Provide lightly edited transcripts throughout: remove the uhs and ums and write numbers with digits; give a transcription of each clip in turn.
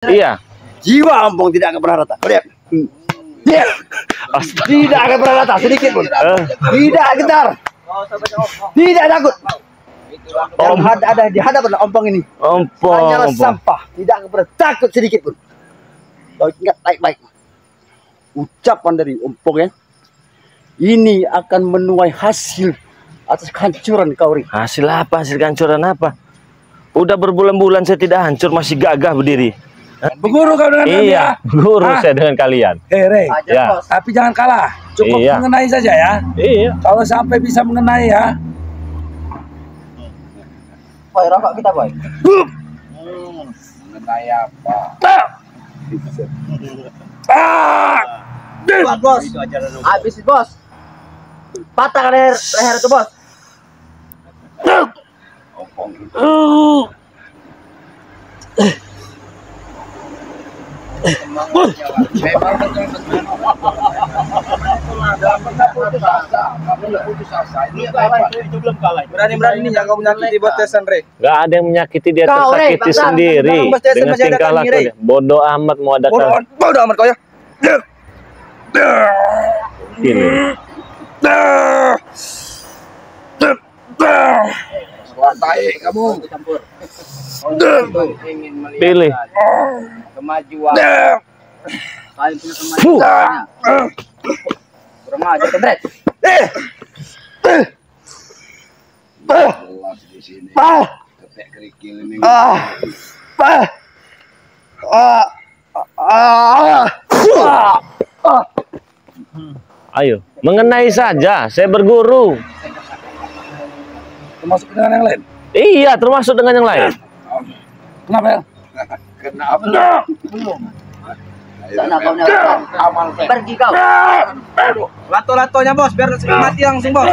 Iya. Jiwa ompong tidak akan pernah rata. Lihat. Lihat. Tidak akan pernah rata sedikit pun. Tidak gentar. Tidak takut. Yang ada di hadapan ompong ini. Hanyalah sampah. Tidak akan pernah takut sedikit pun. Kau ingat baik-baik. Ucapan dari ompong ya. Ini akan menuai hasil atas kehancuran kau, Ri. Hasil apa? Hasil kehancuran apa? Udah berbulan-bulan saya tidak hancur, masih gagah berdiri. Berguru kau dengan kami ya? Guru saya dengan kalian. Rey, ya. Tapi jangan kalah. Cukup mengenai saja ya. Iya. Kalau sampai bisa mengenai ya. Boy, rokok kita, Boy. Mengenai apa? Buat bos. Habis bos. Patah leher itu bos. Berani-beraninya kau menyakiti bos Tesan, Rey. Gak ada yang menyakiti, dia tersakiti sendiri dengan tingkah laku. Bodoh amat mau ada bodoh amat kau ya. Ini. Baik kamu. Pilih. Kemajuan. Kalian punya kemajuan. Kurang aja kebret. Ayo, mengenai saja. Saya berguru. Termasuk dengan yang lain. Iya, termasuk dengan yang lain. Kenapa ya? Kenapa? Belum. Sana kau pergi kau. Lato-latonya bos, biar mati langsung bos.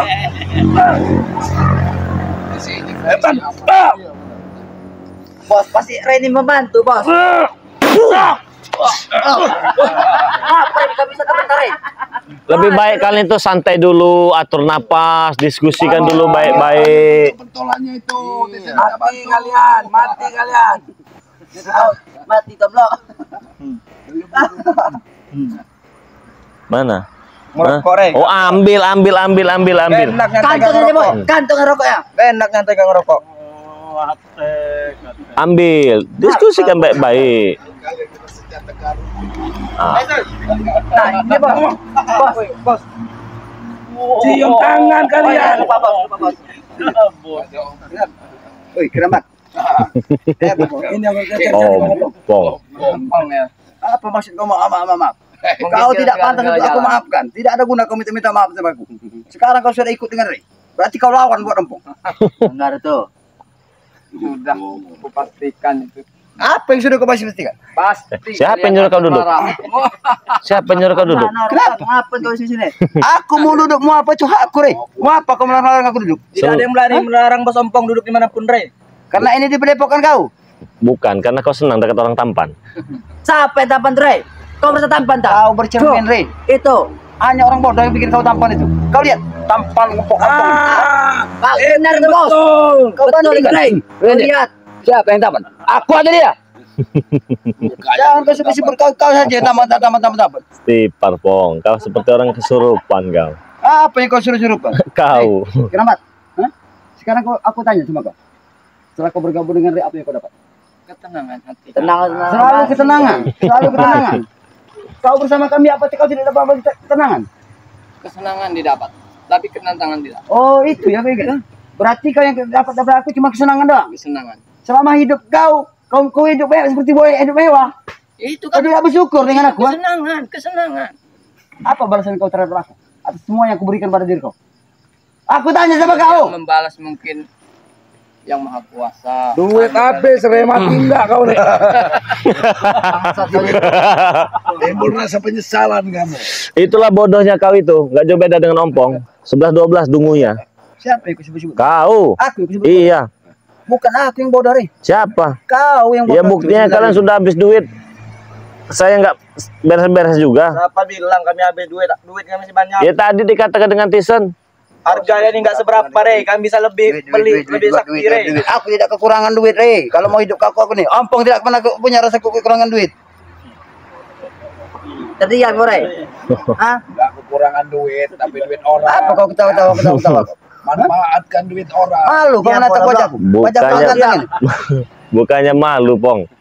Bos, pasti Reni membantu bos. Apa yang kau bisa komentari? Lebih baik kalian itu santai dulu, atur napas, diskusikan dulu baik-baik. Pentolannya itu, mati kalian, mati kalian. Mati toblok. Mana? Korek. Oh, ambil. Kantong ini boy, kantong rokok ya. Enak nyantai kang rokok. Ambil, diskusikan baik-baik. Nah, ini bos. Cium tangan kalian. Woi, keramat. Ini yang Ompong. Apa maksud kau maaf? Kau tidak pantas untuk aku maafkan. Tidak ada guna kau minta maaf sama aku. Sekarang kau sudah ikut dengan Rey. Berarti kau lawan buat ompong. Benar itu. Sudah aku pastikan itu. Apa yang sudah kau pastikan? Pasti. Siapa yang nyuruh kau duduk? Siapa yang nyuruh kau duduk? Kenapa? Ngapa kau di sini? Aku mau duduk, mau apa? Itu hakku, Rey. Mau apa kau melarang aku duduk? Tidak ada yang berani melarang bos ompong duduk dimanapun, Rey. Karena ini dipedepokan kau. Bukan, karena kau senang dekat orang tampan. Siapa yang tampan, Rey? Kau merasa tampan tak? Kau bercermin, Rey. Itu hanya orang bodoh yang bikin kau tampan itu. Kau lihat, tampan ngepok-ngepok. Kau benar itu, bos. Kau banding, Rey. Lihat, siapa yang tampan? Aku ada dia. Jangan kau sebut-sebut kau saja tampan. Stipar, Pong. Kau seperti orang kesurupan kau. Apa yang kau suruh-suruh Kau. Keramat. Sekarang aku tanya sama kau. Setelah kau bergabung dengan Rey, apa yang kau dapat? Ketenangan hati. Selalu ketenangan. Kau bersama kami apa kau tidak dapat ketenangan? Kesenangan didapat, tapi ketenangan tidak. Oh, itu ya begitu. Berarti kau yang dapat aku cuma kesenangan doang. Kesenangan. Selama hidup kau hidup mewah seperti boy hidup mewah. Itu kau tidak bersyukur dengan aku. Kesenangan. Apa balasan kau terhadap aku atas semua yang aku berikan pada diri kau? Aku tanya sama kau. Membalas mungkin yang maha kuasa. Duit habis, Rey, mati enggak kau nih. Timbul rasa penyesalan kamu. Itulah bodohnya kau itu, nggak jauh beda dengan ompong. 11-12 dungunya. Siapa yang disebut-sebut? Kau. Aku yang disebut. Iya. Bukan aku yang bodoh, Rey. Siapa? Kau yang bodoh. Ya buktinya kalian sudah habis duit. Saya nggak beres-beres juga. Siapa bilang kami habis duit? Duit kami masih banyak. Ya tadi dikatakan dengan Tisen. Harganya ini nggak seberapa, Rey. Kami bisa lebih beli lebih sakti, Rey. Aku tidak kekurangan duit, Rey. Kalau mau hidup aku nih. Ompong tidak pernah punya rasa kekurangan duit. Terdiam, Rey. Hah? Nggak kekurangan duit, tapi duit orang. Apa kau ketawa-ketawa? Manfaatkan duit orang. Malu kau menatap wajahku. Wajah kau ganteng. Bukannya malu, Pong.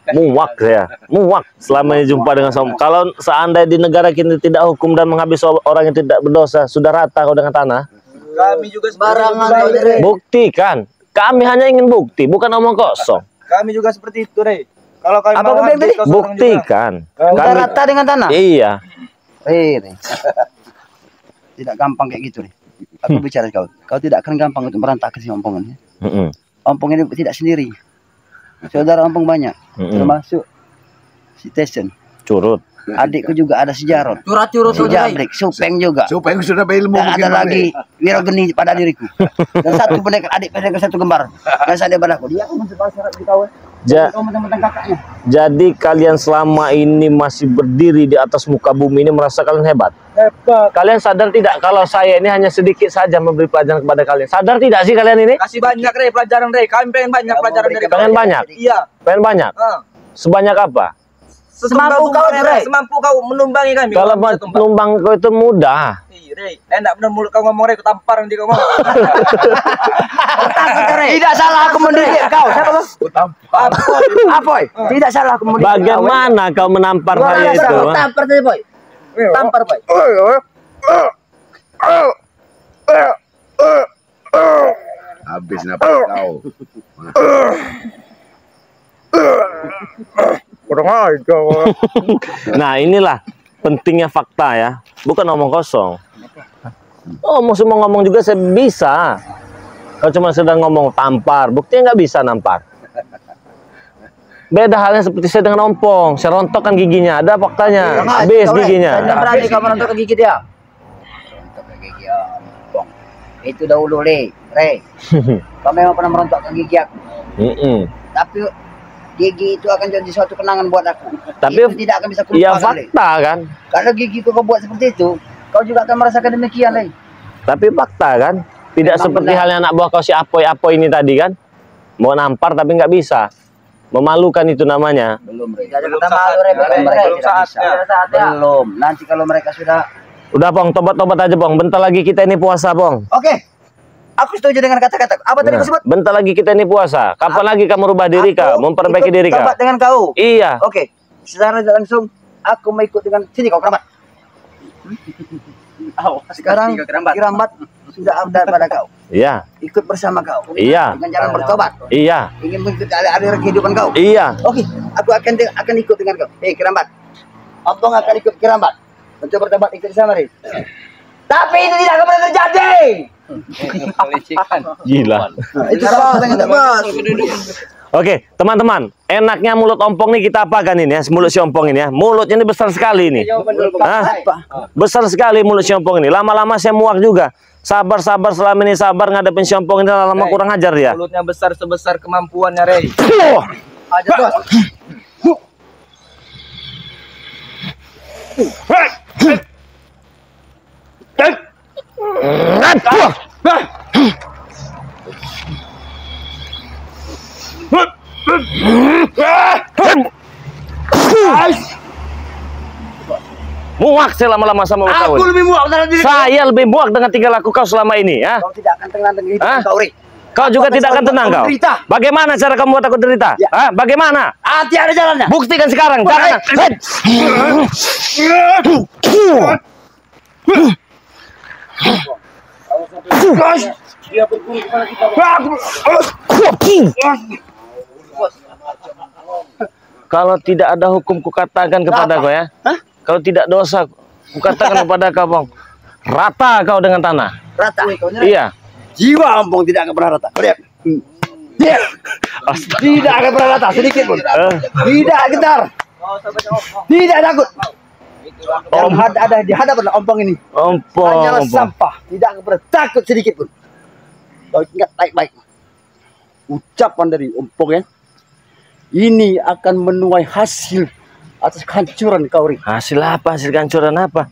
Muak saya, muak selama ini jumpa dengan kalau seandainya di negara kita tidak hukum dan menghabis orang yang tidak berdosa, sudah rata kau dengan tanah. Kami juga Barangan, Rey. Buktikan, kami hanya ingin bukti, bukan omong kosong. Kami juga seperti itu, Rey. Kalau kami Apa mau kau bilang habis, tadi? kau seorang Buktikan. Sudah rata dengan tanah. Iya. Rey. Tidak gampang kayak gitu, Rey. Aku bicara kau. Kau tidak akan gampang untuk merantak si Ompong ini. Ompong ini tidak sendiri. Saudara Ompong banyak, termasuk si Tesen. Curut. Adikku juga ada si Jarod. Curut-curut Si Jabrik, Supeng juga. Supeng sudah berilmu. Dan ada lagi Wirogeni pada diriku. Dan satu pendekar, adik pendekar satu kembar. Biasa dia padaku. Dia akan masuk pasar di kau. Kau mentang-mentang kakaknya. Jadi kalian selama ini masih berdiri di atas muka bumi ini merasa kalian hebat. Hebat. Kalian sadar tidak kalau saya ini hanya sedikit saja memberi pelajaran kepada kalian? Sadar tidak sih kalian ini? Kasih banyak, Rey, pelajaran, Rey. Kami pengen banyak pelajaran dari Pengen banyak? Iya. Pengen banyak? Sebanyak apa? Semampu kau, Rey. Semampu kau menumbangi kami. Kalau numbang kau itu mudah. Iya, Rey. Enak benar mulut kau ngomong, Rey. Kau tampar nanti kau ngomong. Tidak salah aku mendidik kau. Siapa bang? Apoy. Tidak salah aku mendidik. Bagaimana kau menampar saya itu? Tampar tadi, Boy. Tampar, Boy. Habis napas kau. Nah inilah pentingnya fakta ya, bukan omong kosong. Oh mau semua ngomong juga saya bisa. Kau cuma sedang ngomong tampar, buktinya nggak bisa nampar. Beda halnya seperti saya dengan Ompong, saya rontokkan giginya, ada faktanya, habis giginya. Tidak berani kamu rontok gigi dia. Rontok gigi Ompong. Itu dahulu, Rey. Kau memang pernah merontokkan gigi aku. Tapi gigi itu akan jadi suatu kenangan buat aku. Tapi itu tidak akan bisa kulupakan. Iya fakta kan. Kalau gigi kau buat seperti itu, kau juga akan merasakan demikian, Rey. Tapi fakta kan. Tidak memang seperti benar. halnya anak buah kau si Apoy ini tadi kan. Mau nampar tapi nggak bisa. Memalukan itu namanya. Belum, Rey. Tidak ada kata malu, Rey. Belum saatnya. Belum. Nanti kalau mereka sudah. Udah, Bang, tobat-tobat aja, Bang. Bentar lagi kita ini puasa, Bang. Oke. Aku setuju dengan kata-kata. Apa tadi kau sebut? Bentar lagi kita ini puasa. Kapan lagi kamu rubah diri kau? Memperbaiki diri kau? Tobat dengan kau. Iya. Oke. Secara langsung aku mau ikut dengan sini kau kerabat. Sekarang kerabat sudah ada pada kau. Iya. Ikut bersama kau. Iya. Dengan jalan bertobat. Iya. Ingin mengikuti alur kehidupan kau. Iya. Oke. Aku akan ikut dengan kau. Kerabat. Ompong akan ikut kerabat. Mencoba bertobat ikut sama, Rey. Tapi itu tidak akan pernah terjadi. Gila. Itu kalau bos. Oke, teman-teman, enaknya mulut Ompong nih kita apakan ini ya, mulut si Ompong ini ya. Mulutnya ini besar sekali ini. Hah? Besar sekali mulut si Ompong ini. Lama-lama saya muak juga. Sabar selama ini sabar ngadepin si Ompong ini, lama kurang ajar dia. Mulutnya besar sebesar kemampuannya, Rey. Aja, bos. Muak saya lama-lama sama kau. Aku lebih muak dengan diri. Saya lebih muak dengan tingkah laku kau selama ini ya. Kau tidak akan tenang dengan hidup kau, Rey. Kau juga tidak akan tenang kau. Bagaimana cara kamu buat aku derita? Ya. Hah? Bagaimana? Hati ada jalannya. Buktikan sekarang. Jangan. Kalau tidak ada hukum kukatakan kepada kau ya. Kalau tidak dosa kukatakan kepada kau, Bang. Rata kau dengan tanah. Rata. Iya. Jiwa Ompong tidak akan pernah rata. Kau lihat. Tidak akan pernah rata sedikit pun. Tidak gentar. Tidak takut. Yang ada di hadapan Ompong ini. Hanyalah Ompong. sampah. Tidak akan pernah takut sedikit pun. Kau ingat baik-baik. Ucapan dari Ompong ya. Ini akan menuai hasil atas kehancuran kau, Rey. Hasil apa? Hasil kehancuran apa?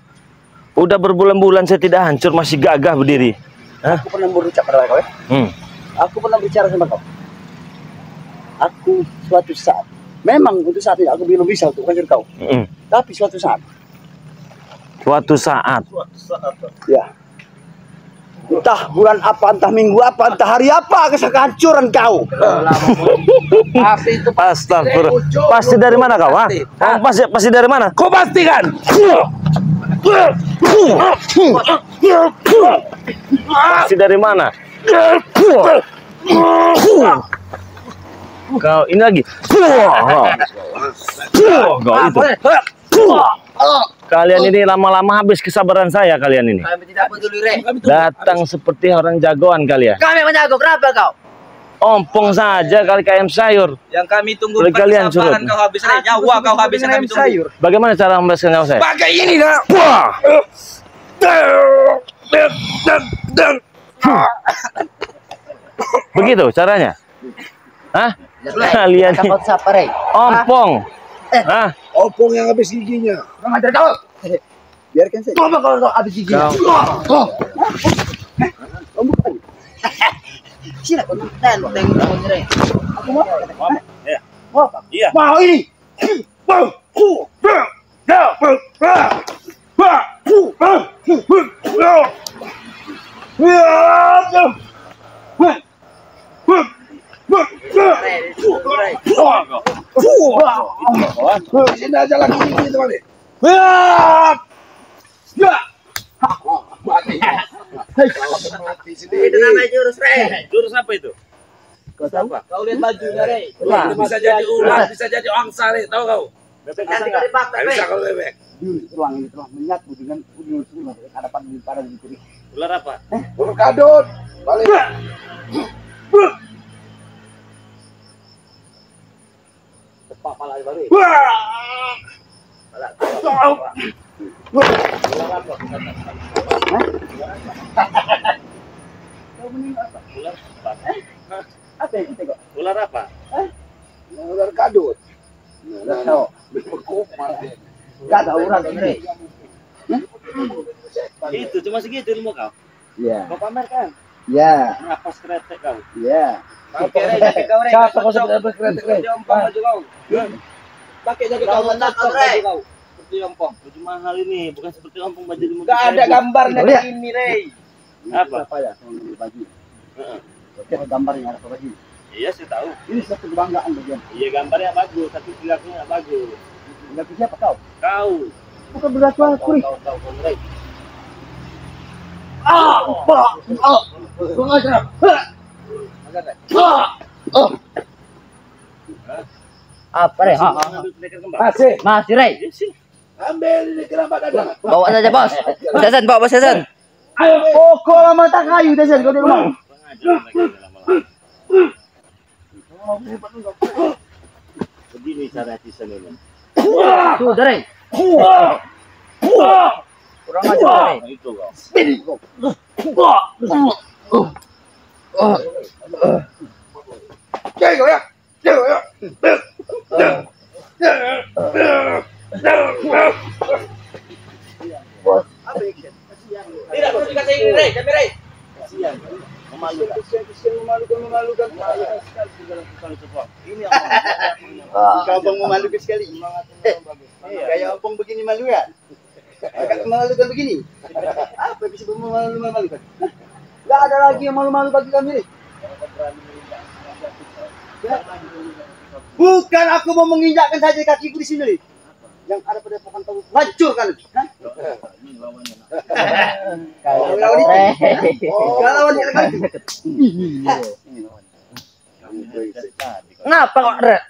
Udah berbulan-bulan saya tidak hancur, masih gagah berdiri. Hah? Aku pernah berucap pada kau ya. Aku pernah bicara sama kau. Aku suatu saat, memang untuk saat ini aku belum bisa untuk hancur kau. Tapi suatu saat. Ya. Entah bulan apa, entah minggu apa, entah hari apa, kehancuran kau. Astagfirullah. Pasti dari mana kau? Ha? Pasti dari mana? Kau pastikan. Pasti dari mana? Kau ini lagi. Kau itu. Kalian ini lama-lama habis kesabaran saya kalian ini. Kami tidak peduli, Rek. Datang seperti orang jagoan kalian. Kami menjago, kenapa kau? Ompong saja kali kayak ayam sayur. Yang kami tunggu Boleh kalian surut. kau habis, Rek. Nyawa kau habis yang kami tunggu. Bagaimana cara membebaskan nyawa saya? Pakai ini, nak. Begitu caranya? Hah? Kalian ini ompong. Hah? Opung yang habis giginya. Kurang ajar kau. Biarkan saja. Coba kalau kau habis giginya. Sini kau tengok Rek. Aku mau. Ya. Mau apa? Iya. Mau ini. Sini aja lagi ini teman. Itu namanya jurus, Rek. Jurus apa itu? Kau lihat bajunya, Rek. Bisa jadi ular, bisa jadi angsa, Rek. Tahu kau? Nanti kau dipakai, Rek. Kalau bebek. Tulang ini telah menyatu dengan ular hadapan pada diri. Ular apa? Ular kadut. Balik. Pala balik. Apa yang kita kok? Ular apa? Ular kadut. Nah, Gak ada ular ini. Itu cuma segitu ilmu kau. Iya. Kau pamer kan? Iya. Napas kretek kau. Iya. Pakai, Rek. Jadi kau, Rek. Siapa kau sebut apa kretek? Seperti ompong baju kau. Pakai jadi kau mentak baju kau. Seperti ompong. Baju mahal ini bukan seperti ompong baju di Gak ada gambarnya Lihat. begini, Rek. Apa? Apa ya? Baju. Oke, gambarnya ada baju. Iya saya tahu. Ini satu kebanggaan bagian. Iya gambarnya bagus tapi perilakunya nggak bagus. Berarti siapa kau? Kau. Bukan berlaku aku nih. Kau Rek. Kurang ajar. Apa, Rek? Masih, Rek. ambil ini keramba dagang. Bawa saja, Bos. Sesan, bawa Bos Sesan. Pokok lama tak kayu desen kau di rumah. Begini cara Tisan ini. Tuh, Rek. Kurang ajar, Rek. Itu kau. Jago ya. Jago ya. Tidak, Bos dikasih ini, Rek. Kami, Rek. Memalukan. Memalukan. Ini Kau bang memalukan sekali. Kayak opong begini malu ya? Agak memalukan begini. Apa bisa memalukan? Gak ada lagi yang malu-malu bagi kami nih. Bukan aku mau menginjakkan saja kakiku di sini nih. Yang ada pada pohon tahu hancurkan. Kalau lawan itu. Kalau lawan itu. Ngapa kok, Rek?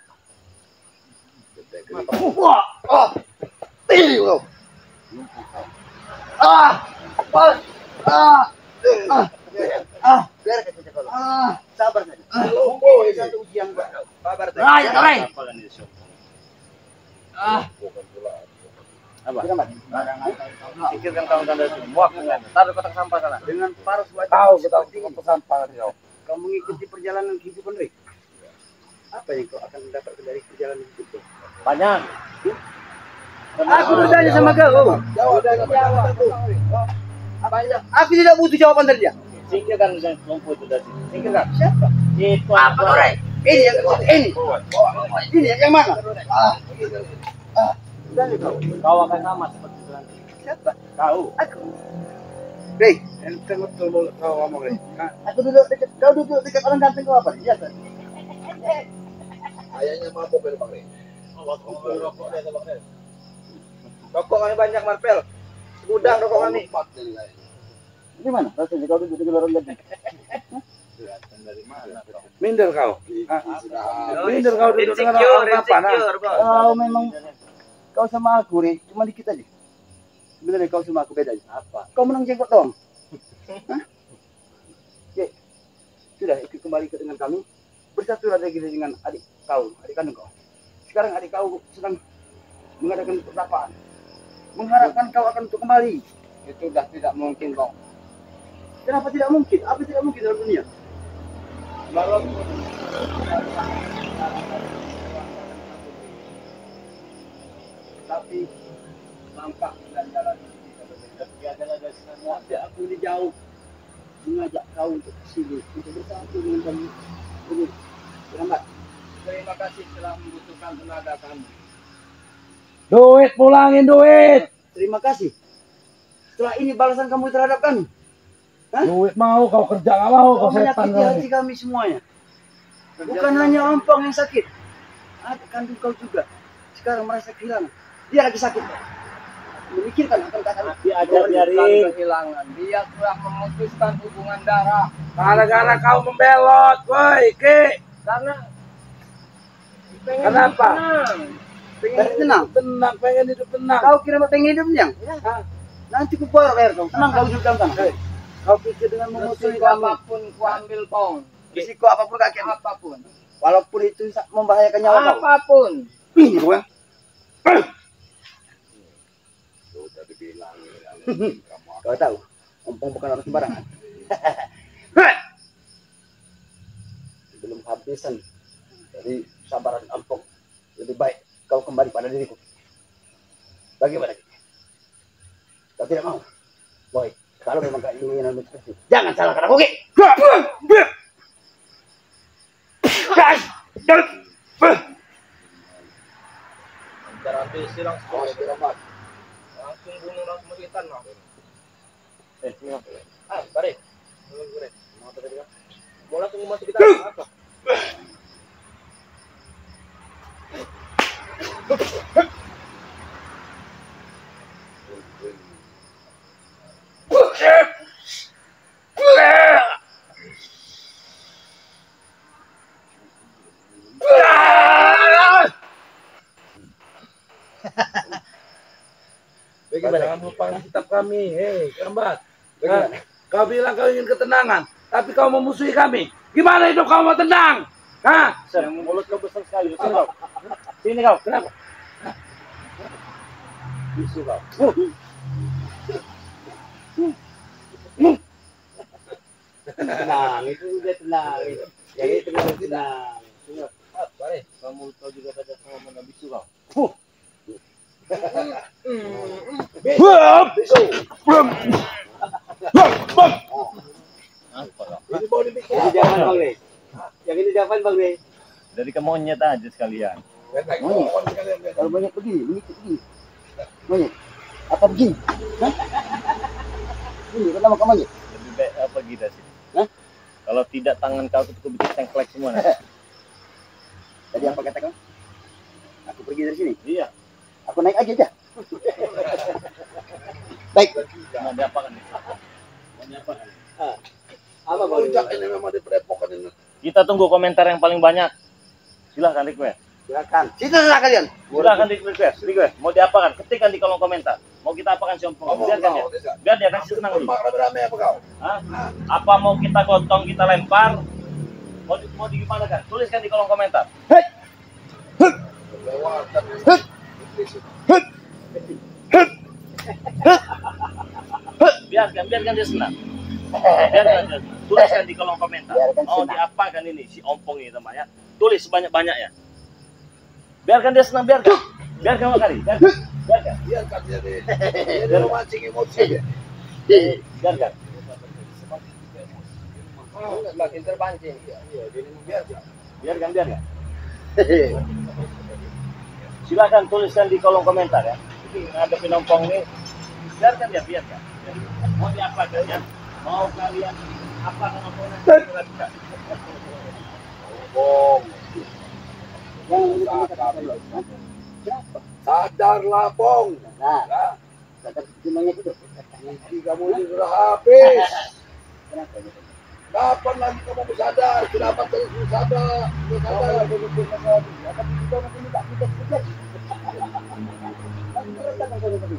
Sabar saja. Satu ujian buat kau. Sabar saja. Rek. Apa? Pikirkan kawan-kawan dari sini. Muak dengan. Taruh kotak sampah sana. Dengan paras wajah. Tahu kita sampah kau. Kau mengikuti perjalanan kehidupan Rik. Apa yang kau akan dapat dari perjalanan hidup? Banyak. Aku udah tanya sama kau. Aku tidak butuh jawaban dari dia. Singkirkan kelompok itu tadi. Singkirkan. Siapa? Itu Apa Rey? Ini yang ini. Ini yang mana? Kau akan sama seperti itu nanti. Siapa? Kau. Aku. Rey, Ente betul mulut kau ngomong ini. aku duduk dekat. Kau duduk dekat orang ganteng kau apa? Iya, San. Ayahnya mabuk dari Bang Rey. Rokok kami banyak Marpel. Gudang rokok kami. Ini mana? Rasanya kau duduk dekat orang ganteng. Minder kau. Minder kau duduk dengan orang apa? Kau memang kau sama aku, Rey, cuma dikit aja. Sebenarnya kau sama aku beda aja. Apa? Kau menang jenggot doang. Hah? Oke. Sudah ikut kembali ke dengan kami. Bersatu lagi dengan adik kandung kau. Sekarang adik kau sedang mengadakan pertapaan. Mengharapkan kau akan untuk kembali. Itu sudah tidak mungkin, Bang. Kenapa tidak mungkin? Apa tidak mungkin dalam dunia? Tapi langkah dan jalan kita berbeda. Aku ini jauh mengajak kau untuk kesini untuk bersatu dengan kami. Ini, selamat. Terima kasih telah membutuhkan tenaga kami. Duit, pulangin duit. Terima kasih. Setelah ini balasan kamu terhadap kami. Hah? Duit mau kau kerja nggak mau Kau kau setan menyakiti hati kami semuanya. Bukan hanya Ompong yang sakit. Adik kandung kau juga. Sekarang merasa kehilangan. Dia lagi sakit. Memikirkan akan kata Diajar-ajarin kehilangan. Dia telah memutuskan hubungan darah. Gara-gara kau membelot, woi, Ki. Karena pengen Kenapa? pengen tenang. Tenang, pengen hidup tenang. Kau kira pengen hidupnya? Nanti ku borok air kau. Tenang kau hidup dalam tanah. Kau pikir dengan memusuhi Resiko kami. apapun ku ambil, Pong. Risiko apapun kakek. Apapun. Walaupun itu membahayakan nyawa kau. Apapun. Ini kau ya. Kau tahu, Ompong bukan orang sembarangan. Belum kehabisan. Jadi sabaran Ompong. Lebih baik kau kembali pada diriku. Bagaimana? Kau tidak mau? Boy, kalau memang keinginan seperti itu, jangan salahkan aku, Ki. Cara ambil silang langsung bunuh langsung militan lah. Bari. Bola tunggu masuk kita apa? Jangan lupa kitab kami, hei, Kambat. Kau bilang kau ingin ketenangan, tapi kau memusuhi kami. Gimana hidup kau mau tenang? Hah? Yang mulut kau besar sekali. Sini kau. Sini kau. Kenapa? Bisu kau. Tenang, itu udah tenang. Yang itu udah tenang. Bari, kamu tahu juga saja sama mana bisu kau. Ini mau dibikin. Ini jangan Bang Rey. Yang ini jangan Bang Rey. Dari ke monyet aja sekalian. Monyet. Kalau monyet begini, begini. Monyet. Apa begini? Hah? Ini kenapa kamu monyet? Lebih baik apa kita sih? Hah? Kalau tidak tangan kau tuh bisa tengklek semua. Tadi apa kata kamu? Aku pergi dari sini. Iya. Aku naik aja. Baik. Mau diapakan nih? Mau diapakan? Apa Bang? Puncak ini memang diperepokan ini. Kita tunggu komentar yang paling banyak. Silahkan request. Silakan. Situ saja kalian. Silahkan request. Mau diapakan? Ketikkan di kolom komentar. Mau kita apakan si Ompong? Biarkan dia. Biar dia kasih senang dulu. Rame apa kau? Hah? Apa mau kita gotong, kita lempar? Mau gimana kan? Tuliskan di kolom komentar. Biarkan dia senang. Biarkan dia. Tuliskan di kolom komentar. Mau diapakan ini si Ompong ini teman ya? Tulis sebanyak-banyaknya. Biarkan dia senang, biarkan. Biarkan Pak Kari, biarkan. Biarkan jadi memancing emosi dia. Biarkan. Makin terpancing. Biarkan. Silakan tuliskan di kolom komentar ya. Ini ada penompong nih. Biarkan. Mau diapakan ya? Mau kalian apa penompongnya? Sadarlah, Pong. Nah, semuanya gitu. Gigi kamu ini sudah habis. Kenapa gitu? Kapan lagi kamu sadar? Kenapa terus sadar?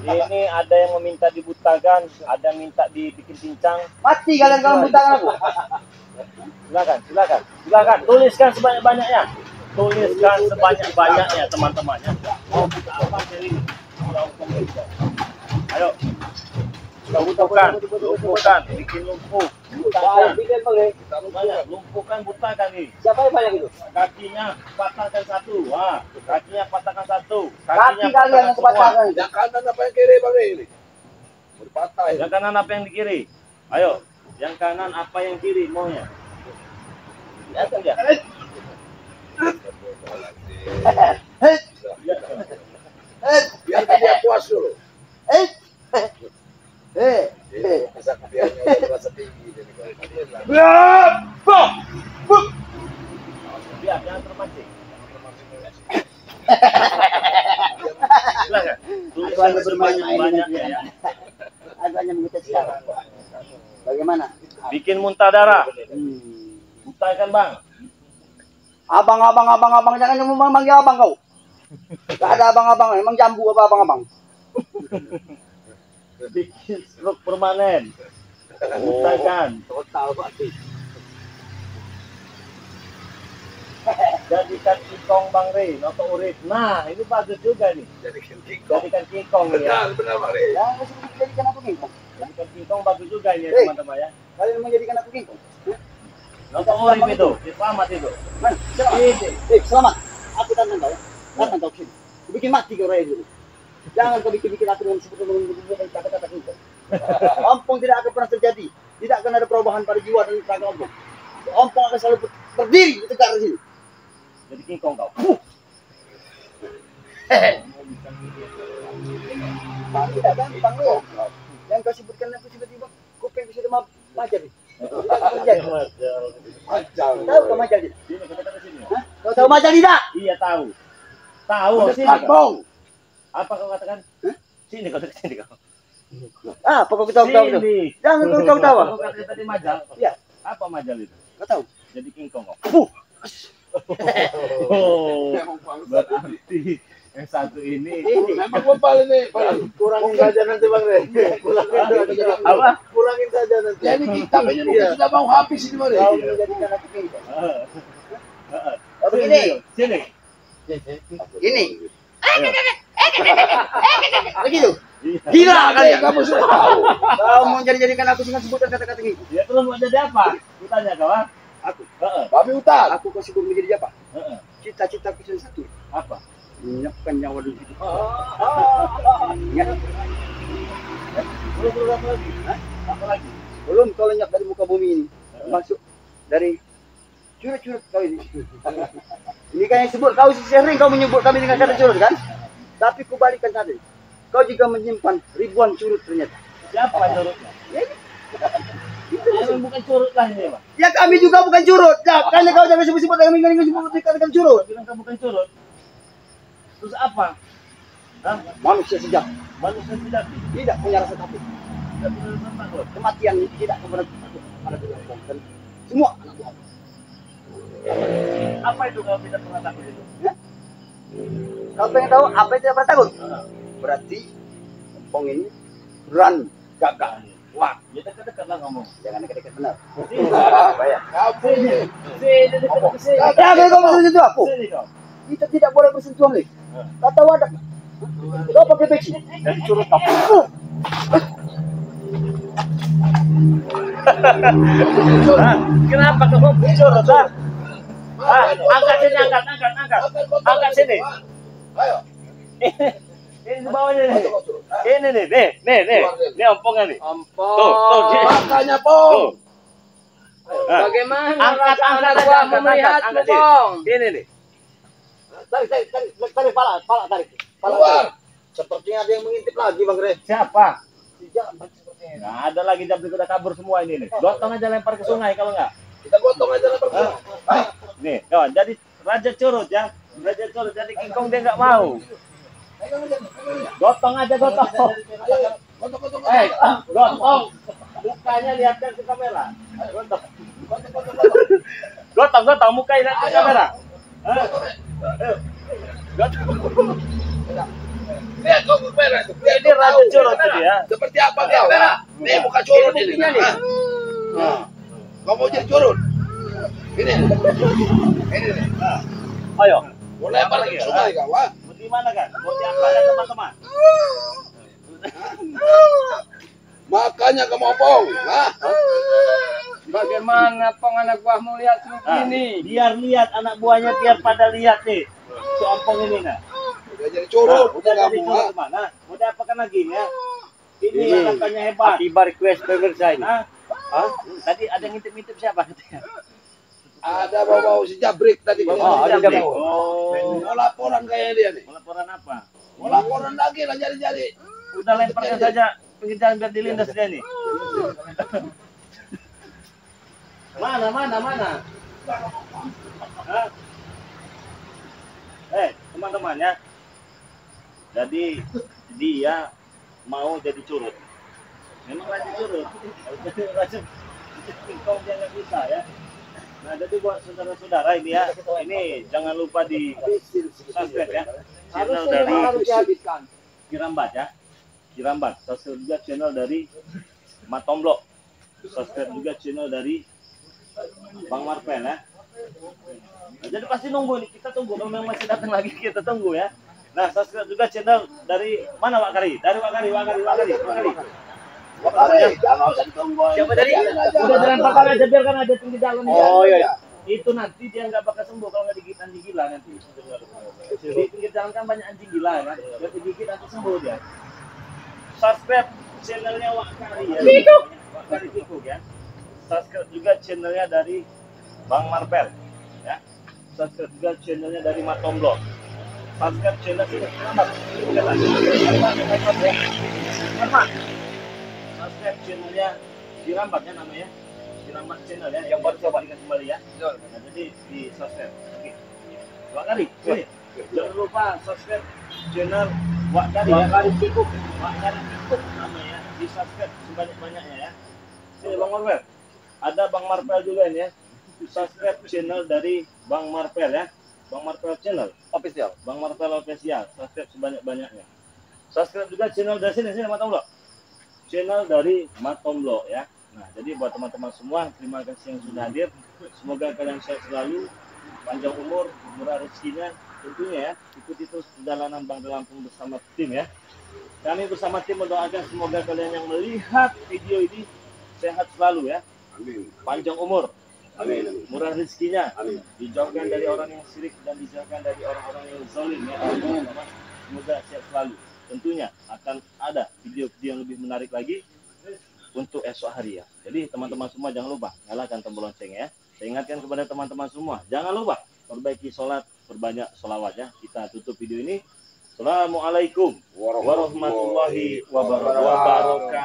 Ini ada yang meminta dibutakan, ada yang minta dibikin pincang. Mati kalian kalau butakan aku. Silakan. Tuliskan sebanyak-banyaknya. Teman-temannya. Mau buka apa dari ini? Ayo. Lumpuhkan, bikin lumpuh. Lumpuhkan, butakan nih. Siapa yang banyak itu? Kakinya patahkan satu. Wah, kakinya patahkan satu. Kaki kalian yang kepatakan. Yang kanan apa yang kiri, Bang ini? Berpatah. Yang kanan apa yang di kiri? Ayo, yang kanan apa yang kiri maunya? Lihat dia. Biarkan dia puas dulu. Bisa biarnya terasa tinggi. Biar jangan terpancing. Silakan. Tuliskan sebanyak-banyaknya ya. Aku hanya mengikuti sekarang. Bagaimana? Bikin muntah darah. Butakan Bang. Abang, jangan cuma manggil abang kau. Gak ada abang-abang, emang jambu apa abang-abang? Bikin stroke permanen. Butakan. Total pasti. Jadikan kingkong Bang Rey, noto urip. Nah, ini bagus juga nih. Jadikan kingkong. Jadikan kingkong ya. Benar, Bang Rey. Ya, masih jadikan aku kingkong. Jadikan kingkong bagus juga ini Hei. teman-teman ya. Kalian mau jadikan aku kingkong? Noto urip itu, selamat itu. Mana? Selamat. Selamat. Aku tantang kau ya. Tantang kau sini. Aku bikin mati kau raya dulu. Jangan kau bikin aku dengan sebut kata-kata kingkong. Ompong tidak akan pernah terjadi. Tidak akan ada perubahan pada jiwa dan raga ompong. Ompong akan selalu berdiri di tegak di sini. Jadi kingkong kau. Tidak gampang loh. Yang kau sebutkan aku tiba-tiba kuping bisa majar nih. Tahu kau majar tidak? Sini, kita ke sini. Hah? Kau tahu majar tidak? Iya tahu. Tahu. Sini kau. Bong. Apa kau katakan? Hah? Sini kau, sini kau. Ah, pokok kita tahu itu. Sini. Jangan kau tahu. Kau katakan tadi majal. Iya. Apa majal itu? Kau tahu. Jadi kingkong kau. Oh, berarti yang satu ini Memang global ini. Kurangin saja nanti Bang Rey. apa? Kurangin saja nanti. Jadi kita ini sudah mau habis ini, Bang Rey. Kau menjadikan aku kingkong. Oh, Sini, begini. sini. Ini. Begitu. Iya. Gila kalian. Kamu sudah tahu. Kau mau jadikan aku dengan sebutan kata-kata gitu. Ya terus mau jadi apa? Kutanya kau, ah? Aku. Babi hutan. Aku kau sibuk menjadi apa? Heeh. Cita-citaku cuma satu. Apa? Menyiapkan nyawa dulu. Ingat. Terus apa lagi? Hah? Apa lagi? Belum kau lenyap dari muka bumi ini. Masuk dari curut-curut kau ini. Ini kan yang sebut kau sering kau menyebut kami dengan kata curut kan? Tapi ku balikan tadi. Kau juga menyimpan ribuan curut ternyata. Siapa curutnya? Ya, ini. Itu bukan curut lah ini, Pak. Ya kami juga bukan curut. Ya, kan kau jangan sebut-sebut kami sebut dikatakan curut. Bilang kamu bukan curut. Terus apa? Hah? Manusia sejati. Manusia sejati. Tidak punya rasa takut. Tidak punya rasa takut. Kematian ini tidak kepada takut pada Tuhan dan semua anak Tuhan. Apa itu kalau tidak pernah takut itu? Ya? Kau pengen tahu apa itu tidak pernah takut? Heeh. Berarti ompong ini berani, gagah. Wah, ya dekat-dekatlah ngomong. Jangan dekat-dekat benar. Sini. Bayar. Kamu ini. Sini dekat ke sini. Ya, kau bersentuh aku. Sini kau. Kita tidak boleh bersentuhan lagi. Kata wadah. Kau pakai peci. Jadi curut kamu. Kenapa kau curut, ah? Angkat sini, angkat sini. Ayo. Ini di bawahnya nih. Ini nih ompongnya nih. Tuh, Makanya, Pong. tuh. Bagaimana Angkat, anak gua mau melihat lu, Pong? Ini nih. Tarik pala, tarik. Keluar. Sepertinya ada yang mengintip lagi, Bang Re. Siapa? Si Jabrik sepertinya. Nggak ada lagi Jabrik udah kabur semua ini nih. Gotong aja lempar ke sungai kalau nggak. Kita gotong aja lah berdua. Nih, kawan. Jadi Raja Curut ya. Raja Curut jadi King Kong dia nggak mau. Gotong aja gotong. Gotong. Gotong. Mukanya lihatkan ke kamera. Gotong. Gotong. Mukanya lihat ke kamera. Gotong. Lihat kau merah. Ini Raja Curut ini ya. Seperti apa kau? Nih muka curut ini. Kau mau jadi curut? Ini. Ayo. Mau lempar ke sungai kau, ha? Mau di mana kan? Mau diapakan teman-teman? Makanya kau mau Pong, ha? Bagaimana Pong anak gua mau lihat lu Nah, ini? biar lihat anak buahnya biar pada lihat nih. Si ompong ini nah. Udah jadi curut. Udah jadi kamu, curut ha? teman. Nah, mau diapakan lagi ya? Ini katanya hebat. Akibat request pemirsa ini. Hah? Tadi ada yang ngintip-ngintip siapa katanya? Ada bau-bau si Jabrik tadi. ada Jabrik. Jabrik. Mau laporan kayaknya dia nih. Mau laporan apa? Mau laporan lagi lah jadi. Udah lemparkan saja pinggir jalan biar dilindas dia nih. Mana? Hah? Teman-teman ya. Jadi dia mau jadi curut. Memang Raja Curut. Raja Kingkong dia nggak bisa ya. Nah jadi buat saudara-saudara ini ya, ini jangan lupa di subscribe ya. Channel dari dihabiskan. Kirambat ya. Kirambat. Subscribe juga channel dari Matomblo. Subscribe juga channel dari Bang Marpen ya. Nah, jadi pasti nunggu nih, kita tunggu kalau memang masih datang lagi kita tunggu ya. Nah, subscribe juga channel dari mana Wak Kari? Dari Wak Kari. Jangan usah ditunggu. Siapa tadi? Udah dilemparkan aja biarkan ada tinggi jalan. Oh iya. Itu nanti dia nggak bakal sembuh kalau nggak digigit anjing gila nanti. Di pinggir jalan kan banyak anjing gila kan. Dia digigit nanti sembuh dia. Subscribe channelnya Wak Kari ya. Wak Kari Tikuk ya. Subscribe juga channelnya dari Bang Marpel ya. Subscribe juga channelnya dari Matomblo. Subscribe channel sini. Subscribe channelnya Dirambat ya namanya. Dirambat channel ya. Yang baru coba ingat kembali ya. Nah, jadi di subscribe. Oke. Wak Kari. Jangan lupa subscribe channel Wak Kari ya. Wak Kari Tikuk namanya. Di subscribe sebanyak-banyaknya ya. Sini Bang Marpel. Ada Bang Marpel juga ini ya. Subscribe channel dari Bang Marpel ya. Bang Marpel channel Official. Bang Marpel official. Subscribe sebanyak-banyaknya. Subscribe juga channel dari sini Matomblo. Channel dari Matomblo ya. Nah, jadi buat teman-teman semua, terima kasih yang sudah hadir. Semoga kalian sehat selalu, panjang umur, murah rezekinya. Tentunya ya, ikuti terus perjalanan Bang Lampung bersama tim ya. Kami bersama tim mendoakan semoga kalian yang melihat video ini sehat selalu ya. Amin. Panjang umur. Amin. Murah rezekinya. Amin. Dijauhkan dari orang yang syirik dan dijauhkan dari orang-orang yang zalim ya. Semoga sehat selalu. Tentunya akan ada video-video yang lebih menarik lagi untuk esok hari ya. Jadi teman-teman semua jangan lupa nyalakan tombol lonceng ya. Saya ingatkan kepada teman-teman semua, jangan lupa perbaiki sholat, perbanyak sholawat ya. Kita tutup video ini. Assalamualaikum warahmatullahi wabarakatuh.